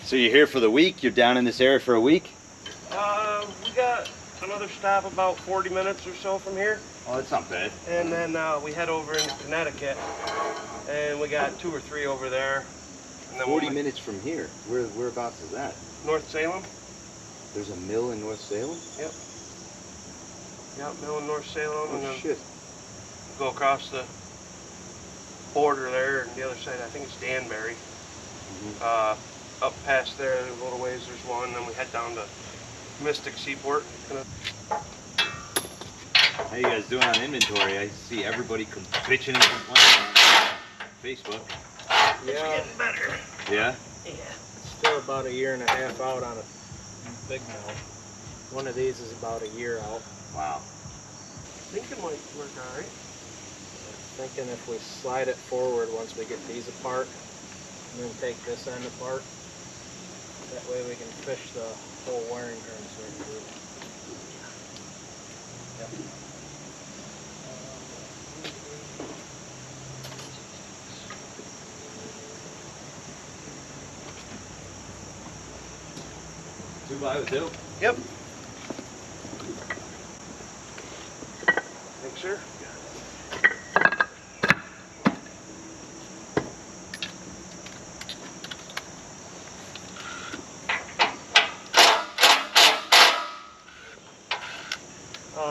So you're here for the week? You're down in this area for a week? We got another stop about 40 minutes or so from here. Oh, that's not bad. And then we head over into Connecticut, and we got 2 or 3 over there. And then 40 minutes from here. Whereabouts is that? North Salem. There's a mill in North Salem? Yep. Yep, mill in North Salem. Oh, and then shit. go across the border there, and the other side, I think it's Danbury. Up past there, a little ways, there's one. Then we head down to Mystic Seaport. How you guys doing on inventory? I see everybody bitching and complaining on Facebook. Yeah. It's getting better. Yeah? Yeah. Still about 1.5 years out on a big mill. One of these is about 1 year out. Wow. I think it might work all right. I'm thinking if we slide it forward once we get these apart, and then take this end apart, that way we can fish the whole wiring harness right through. Yep. Two by with two? Yep. Thanks, sir.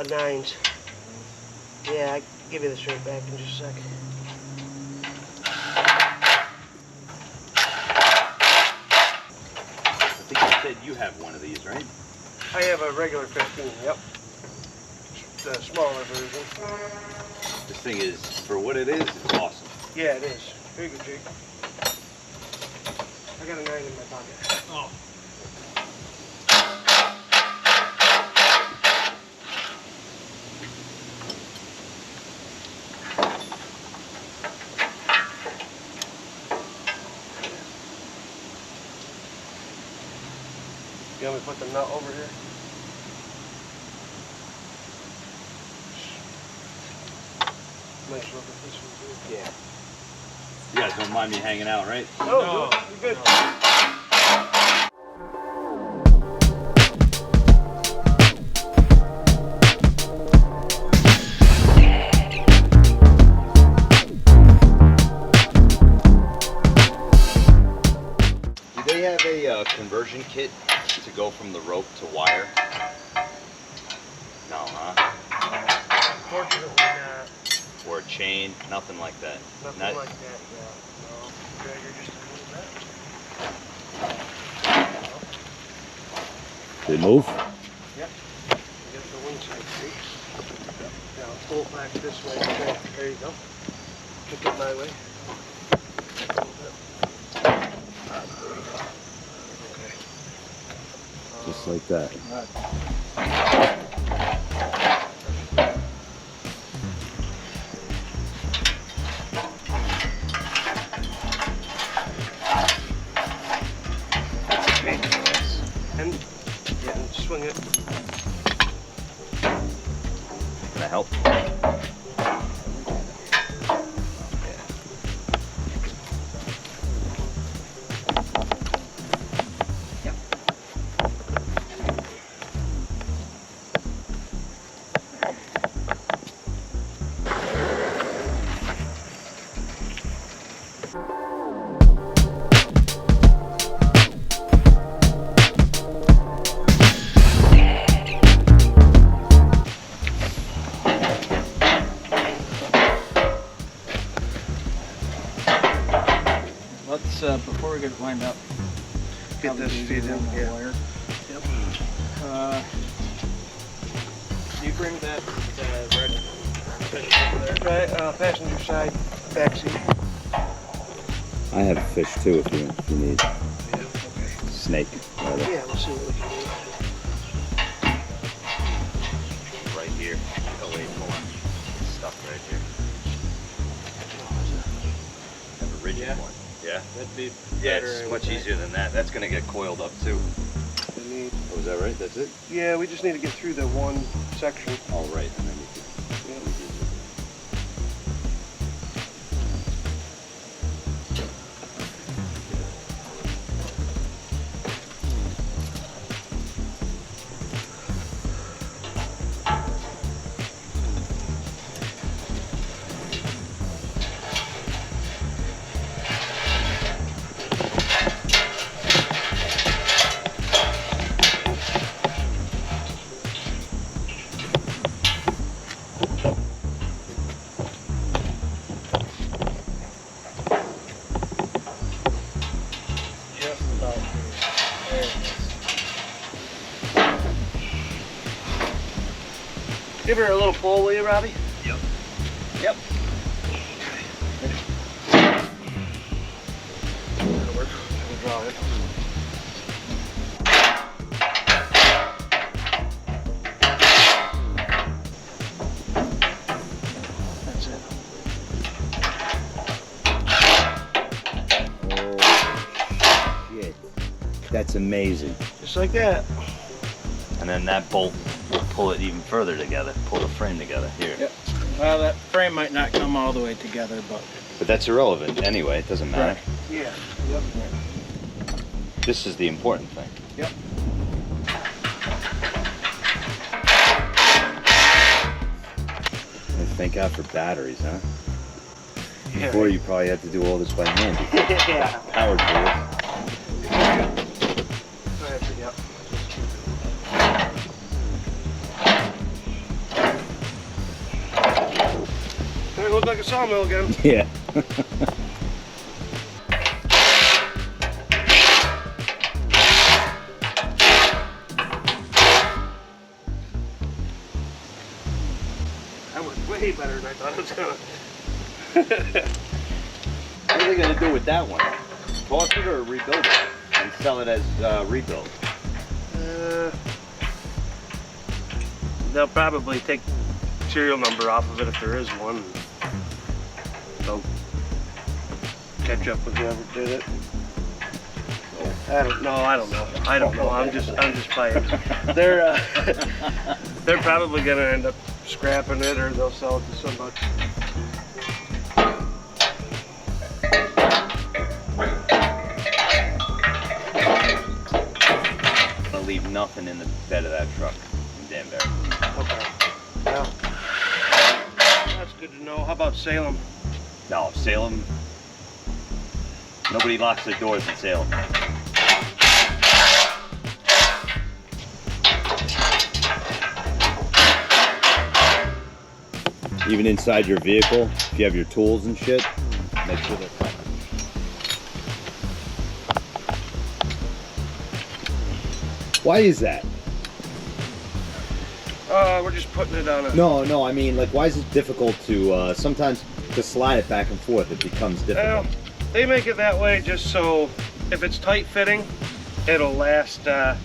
9s. Yeah, I'll give you this right back in just a sec. I think you said you have one of these, right? I have a regular 15, yep. The smaller version. This thing is, for what it is, it's awesome. Yeah, it is. Very good, Jake. I got a 9 in my pocket. Oh. You want me to put the nut over here? Nice look at this one too. Yeah. You guys don't mind me hanging out, right? No, you're good. Do they have a conversion kit to go from the rope to wire? No, huh? Fortunately not. Or a chain? Nothing like that? Nothing like that, yeah. No. You're just a little bit. They move? Yep. You get the one side, see? Now pull it back this way. Okay. There you go. Kick it my way. Okay. Just like that. And yeah, and swing it. Can I help? Let's, before we get lined up, Get this feed in, yeah. wire. Yep. Do you bring that red fish over there? Right, passenger side, back seat. I have fish too if you need. Yeah, okay. Snake, rather. Yeah, we'll see what we can do. Right here. Oh wait, hold on. Stuff right here. Have a rigid one. Yeah? That'd be Yeah, better, it's I would much think. easier than that. That's gonna get coiled up too. We need, Oh, is that right? That's it? yeah, we just need to get through the one section. All right, and then you can. Yeah. Give her a little pull, will you, Robbie? Yep. Yep. That'll work. We'll draw it. That's it. Oh, shit. That's amazing. Just like that. And then that bolt will pull it even further together, pull the frame together here. Yep. Well, that frame might not come all the way together, but But that's irrelevant anyway, it doesn't matter. Yeah. Yep. This is the important thing. yep. And thank God for batteries, huh? Yeah. Before you probably had to do all this by hand. Yeah. Power tools. Yep. It looked like a sawmill again. Yeah. That was way better than I thought it was gonna. What are they gonna do with that one? Toss it or rebuild it? And sell it as rebuild? They'll probably take serial number off of it if there is one. They'll catch up with whoever did it. I don't know. I'm just playing. They're probably gonna end up scrapping it, or they'll sell it to somebody. I'll leave nothing in the bed of that truck in Danbury. Okay. Yeah. That's good to know. How about Salem? No, Salem. Nobody locks their doors in Salem. Even inside your vehicle, if you have your tools and shit, make sure they're covered. Why is that? We're just putting it on a. No, I mean, like, why is it difficult to, sometimes to slide it back and forth, it becomes difficult. Well, they make it that way just so if it's tight fitting, it'll last a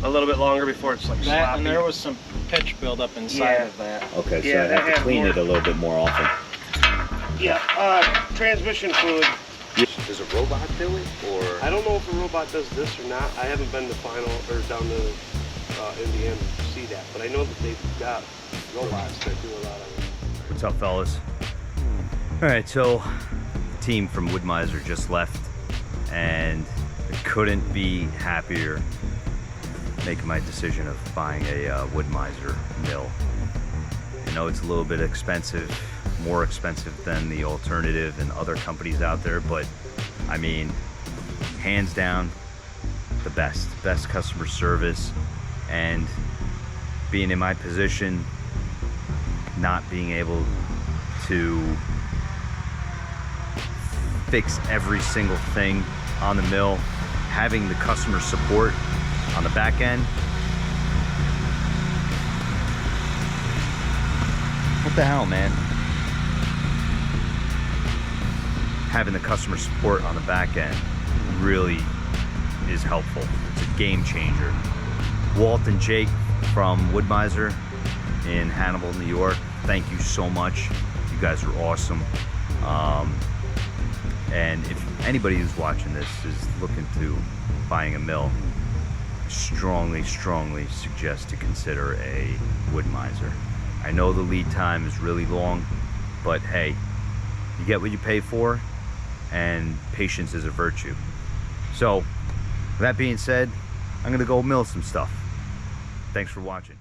little bit longer before it's like That sloppy. and there was some pitch buildup inside Yeah. of that. Okay, so Yeah, I they have to have clean more. it a little bit more often. Yeah, transmission fluid. Does a robot do it, or? I don't know if a robot does this or not. I haven't been to Final or down to Indiana to see that, but I know that they've got robots that do a lot of it. What's up, fellas? All right, so the team from Mizer just left, and I couldn't be happier making my decision of buying a Mizer mill. I know it's a little bit expensive, more expensive than the alternative and other companies out there, but I mean, hands down, the best customer service, and being in my position, not being able to fix every single thing on the mill, having the customer support on the back end. What the hell, man? Having the customer support on the back end really is helpful. It's a game changer. Walt and Jake from Mizer in Hannibal, New York, thank you so much. You guys are awesome. And if anybody who's watching this is looking to buying a mill, I strongly suggest to consider a Mizer. I know the lead time is really long, but hey, you get what you pay for, and patience is a virtue. So, with that being said, I'm gonna go mill some stuff. Thanks for watching.